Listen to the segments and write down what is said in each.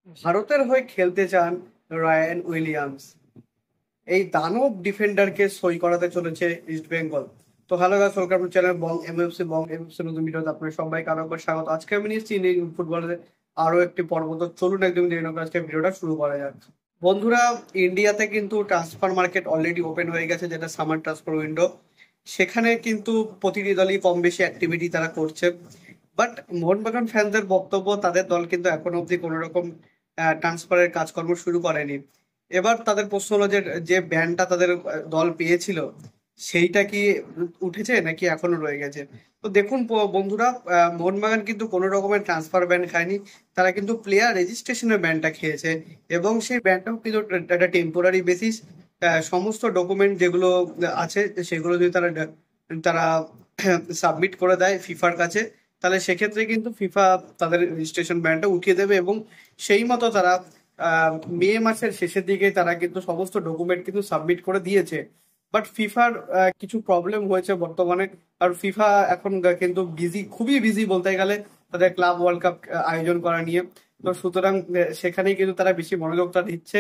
ভারতের হয়ে খেলতে চান রায়ান উইলিয়ামস। এই দানব ডিফেন্ডারকে সই করাতে চলেছে ইস্ট বেঙ্গল। তো hello guys, welcome to channel Bong MFC নতুন ভিডিওতে আপনাদের সবাইকে আরো একবার স্বাগত। আজকে আমি নিচ্ছি ইন্ডিয়ান ফুটবলের আরো একটি পর্ব। তো চলুন একদম দেরি না করে আজকে ভিডিওটা শুরু করা যাক। বন্ধুরা, ইন্ডিয়াতে কিন্তু ট্রান্সফার মার্কেট অলরেডি ওপেন হয়ে গেছে, যেটা সামার ট্রান্সফার উইন্ডো। সেখানে কিন্তু প্রতিটি দলই কম বেশি অ্যাক্টিভিটি তারা করছে। বাট মোহনবাগান ফ্যানদের বক্তব্য, তাদের দল কিন্তু এখন অবধি কোনো রকম ট্রান্সফারের কাজকর্ম শুরু করেনি। এবার তাদের প্রশ্ন হলো যে যে ব্যানটা তাদের দল পেয়েছিল, সেইটা কি উঠেছে নাকি এখনো রয়ে গেছে। তো দেখুন বন্ধুরা, মোহনবাগান কিন্তু কোনো রকমের ট্রান্সফার ব্যান খায়নি। তারা কিন্তু প্লেয়ার রেজিস্ট্রেশনের ব্যানটা খেয়েছে, এবং সেই ব্যানটাও কিন্তু একটা টেম্পোরারি বেসিস। সমস্ত ডকুমেন্ট যেগুলো আছে সেগুলো যদি তারা তারা সাবমিট করে দেয় ফিফার কাছে, তাহলে সেক্ষেত্রে কিন্তু ফিফা তাদের রেজিস্ট্রেশন ব্যানটা উঠিয়ে দেবে, এবং সেই মতো তারা মে মাসের শেষের দিকে তারা কিন্তু সমস্ত ডকুমেন্ট কিন্তু সাবমিট করে দিয়েছে। বাট ফিফার কিছু প্রবলেম হয়েছে বর্তমানে। আর ফিফা এখন কিন্তু বিজি, খুবই বিজি বলতে গেলে, তাদের ক্লাব ওয়ার্ল্ড কাপ আয়োজন করা নিয়ে। তো সুতরাং সেখানেই কিন্তু তারা বেশি মনোযোগটা দিচ্ছে,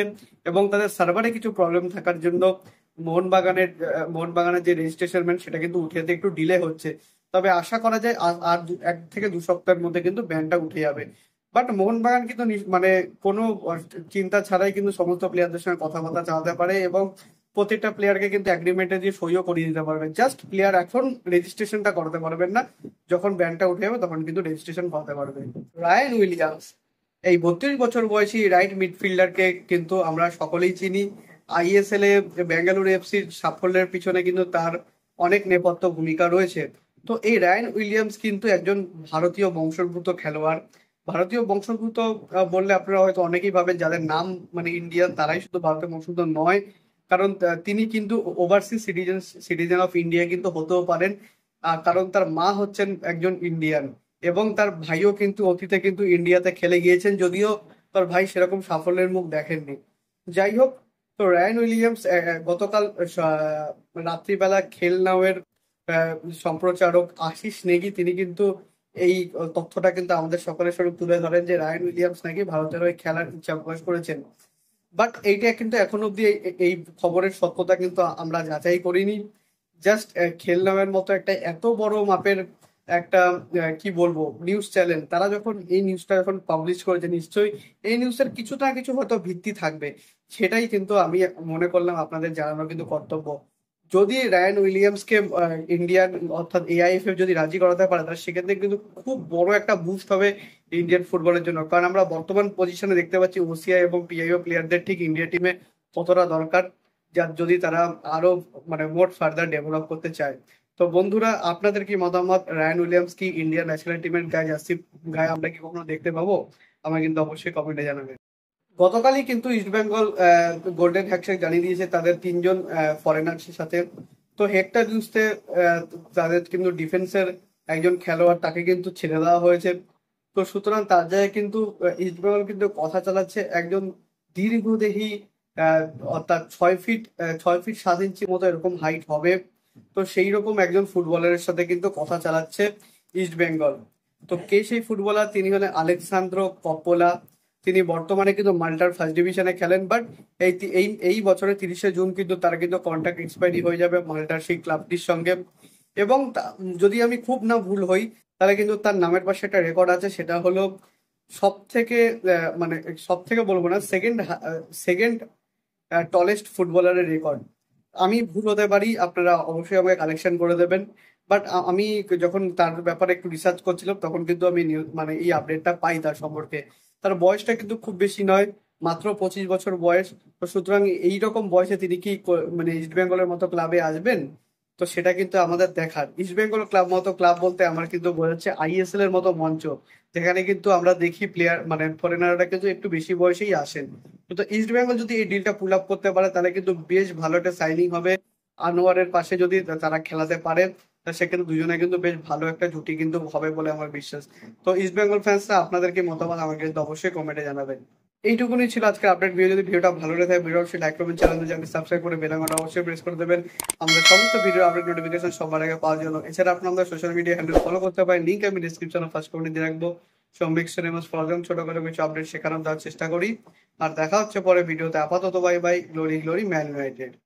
এবং তাদের সার্ভারে কিছু প্রবলেম থাকার জন্য মোহনবাগানের যে রেজিস্ট্রেশন সেটা কিন্তু উঠে যেতে একটু ডিলে হচ্ছে। তবে আশা করা যায় আর 1 থেকে 2 সপ্তাহের মধ্যে কিন্তু ব্যানটা উঠে যাবে। বাট মোহনবাগান কিন্তু মানে কোনো চিন্তা ছাড়াই কিন্তু সমস্ত প্লেয়ারদের সঙ্গে কথাবার্তা চালাতে পারে, এবং প্রত্যেকটা প্লেয়ারকে কিন্তু এগ্রিমেন্টে দিয়ে সইও করিয়ে দিতে পারবে। জাস্ট প্লেয়ার এখন রেজিস্ট্রেশনটা করতে পারবেন না, যখন ব্যানটা উঠে যাবে তখন কিন্তু রেজিস্ট্রেশন করতে পারবে। রায়ান উইলিয়ামস, এই 32 বছর বয়সী রাইট মিডফিল্ডারকে কিন্তু আমরা সকলেই চিনি। আইএসএল এ বেঙ্গালুরু এফসির সাফল্যের পিছনে কিন্তু তার অনেক নেপথ্য ভূমিকা রয়েছে। তো এই রায়ান উইলিয়ামস কিন্তু একজন ভারতীয় বংশোদ্ভূত খেলোয়াড়। ভারতীয় বংশোদ্ভূত বললে আপনারা হয়তো অনেকেই ভাবেন যাদের নাম মানে ইন্ডিয়ান তারাই শুধু ভারতীয় বংশোদ্ভূত নয়, কারণ তিনি কিন্তু ওভারসিজ সিটিজেন অফ ইন্ডিয়া কিন্তু হতেও পারেন। কারণ তার মা হচ্ছেন একজন ইন্ডিয়ান, এবং তার ভাইও কিন্তু অতীতে কিন্তু ইন্ডিয়াতে খেলে গিয়েছেন, যদিও তার ভাই সেরকম সাফল্যের মুখ দেখেননি। যাই হোক, তো রায়ান উইলিয়ামস গতকাল রাত্রিবেলা খেল নাওয়ের আহ, সম্প্রচারক আশিস নেগি তিনি কিন্তু এই তথ্যটা কিন্তু আমাদের সকলের সামনে তুলে ধরেন যে রায়ান উইলিয়ামস নাকি ভারতের হয়ে খেলার ইচ্ছা প্রকাশ করেছেন। বাট এইটা কিন্তু এখন অব্দি এই খবরের সত্যতা কিন্তু আমরা যাচাই করিনি। জাস্ট খেল নামের মতো একটা এত বড় মাপের একটা কি বলবো নিউজ চ্যানেল, তারা যখন এই নিউজটা যখন পাবলিশ করেছে, নিশ্চয়ই এই নিউজের কিছু না কিছু হয়তো ভিত্তি থাকবে। সেটাই কিন্তু আমি মনে করলাম আপনাদের জানানো কিন্তু কর্তব্য। যদি রায়ান উইলিয়ামসকে ইন্ডিয়ান অর্থাৎ এআইএফএফ যদি রাজি করাতে পারে, তাহলে সেক্ষেত্রে কিন্তু খুব বড় একটা বুস্ট হবে ইন্ডিয়ান ফুটবলের জন্য। কারণ আমরা বর্তমান পজিশনে দেখতে পাচ্ছি ওসিআই এবং পিআইও প্লেয়ারদের ঠিক ইন্ডিয়া টিমে কতটা দরকার, যার যদি তারা আরো মানে মোর ফার্দার ডেভেলপ করতে চায়। তো বন্ধুরা, আপনাদের কি মতামত? রায়ান উইলিয়ামস কি ইন্ডিয়ান ন্যাশনাল টিমের গায়ে জার্সি গায়ে আমরা কি কখনো দেখতে পাবো? আমাকে কিন্তু অবশ্যই কমেন্টে জানাবেন। গতকালই কিন্তু ইস্টবেঙ্গল গোল্ডেন হ্যান্ডশেক জানিয়ে দিয়েছে তাদের 3 জন ফরেনার্সের সাথে। তো হেক্টর জুসতে তাদের কিন্তু ডিফেন্সের একজন খেলোয়াড়, তাকে কিন্তু ছেড়ে দেওয়া হয়েছে। তো সুতরাং তার জায়গায় কিন্তু ইস্টবেঙ্গল কিন্তু কথা চালাচ্ছে একজন দীর্ঘদেহী, আহ, অর্থাৎ 6 ফিট 6 ফিট 7 ইঞ্চি মতো এরকম হাইট হবে। তো সেই রকম একজন ফুটবলারের সাথে কিন্তু কথা চালাচ্ছে ইস্টবেঙ্গল। তো কে সেই ফুটবলার? তিনি হলেন আলেক্সান্দ্রো কপ্পোলা। তিনি বর্তমানে কিন্তু মাল্টার ফার্স্ট ডিভিশনে খেলেন। বাট এই এই এই বছরের 30শে জুন কিন্তু তার কিন্তু কন্ট্রাক্ট এক্সপায়ারি হয়ে যাবে মাল্টার সেই ক্লাবটির সঙ্গে। এবং যদি আমি খুব না ভুল হই, তাহলে কিন্তু তার নামের পাশে একটা রেকর্ড আছে, সেটা হলো সব থেকে মানে সব থেকে বলবো না, সেকেন্ড সেকেন্ড টলেস্ট ফুটবলারের রেকর্ড। আমি ভুল হতে পারি, আপনারা অবশ্যই আমাকে কালেকশন করে দেবেন। বাট আমি যখন তার ব্যাপারে একটু রিসার্চ করছিলাম, তখন কিন্তু আমি মানে এই আপডেটটা পাই তার সম্পর্কে। তার বয়সটা কিন্তু খুব বেশি নয়, মাত্র 25 বছর বয়স। তো সুতরাং এইরকম বয়সে তিনি কি মানে ইস্ট বেঙ্গলের মতো ক্লাবে আসবেন? তো সেটা কিন্তু আমাদের দেখার। ইস্ট বেঙ্গল ক্লাব মতো ক্লাব বলতে আমার কিন্তু বোঝাচ্ছে আইএসএল এর মতো মঞ্চ, যেখানে কিন্তু আমরা দেখি প্লেয়ার মানে ফরেনাররা কিন্তু একটু বেশি বয়সেই আসেন। তো ইস্ট বেঙ্গল যদি এই ডিলটা পুল আপ করতে পারে, তাহলে কিন্তু বেশ ভালো একটা সাইনিং হবে। আনোয়ারের পাশে যদি তারা খেলাতে পারে, তা সেক্ষেত্রে দুজনে কিন্তু বেশ ভালো একটা জুটি কিন্তু হবে বলে আমার বিশ্বাস। তো ইস্ট বেঙ্গল ফ্যান্সরা, আপনাদের কি মতামত আমাকে কিন্তু অবশ্যই কমেন্টে জানাবেন। এইটুকুনি ছিল আজকের আপডেট ভিডিও। যদি ভিডিওটা ভালো লেগে থাকে, ভিডিও অবশ্যই লাইক করবেন, চ্যানেলটি সাবস্ক্রাইব করে বেল আইকনটা অবশ্যই প্রেস করে দেবেন আমাদের সমস্ত ভিডিও আপডেট নোটিফিকেশন সবার আগে পাওয়ার জন্য। এছাড়া আপনারা সোশ্যাল মিডিয়া হ্যান্ডেল ফলো করতে পারেন, লিঙ্ক আমি ডিসক্রিপশনে ফার্স্ট কমেন্টে দিয়ে রাখবো। সম্বিক সিনেমাস ফরজাম ছোট করে কিছু আপডেট সেখানেও দেওয়ার চেষ্টা করি। আর দেখা হচ্ছে পরে ভিডিওতে, আপাতত bye bye, glory glory man United.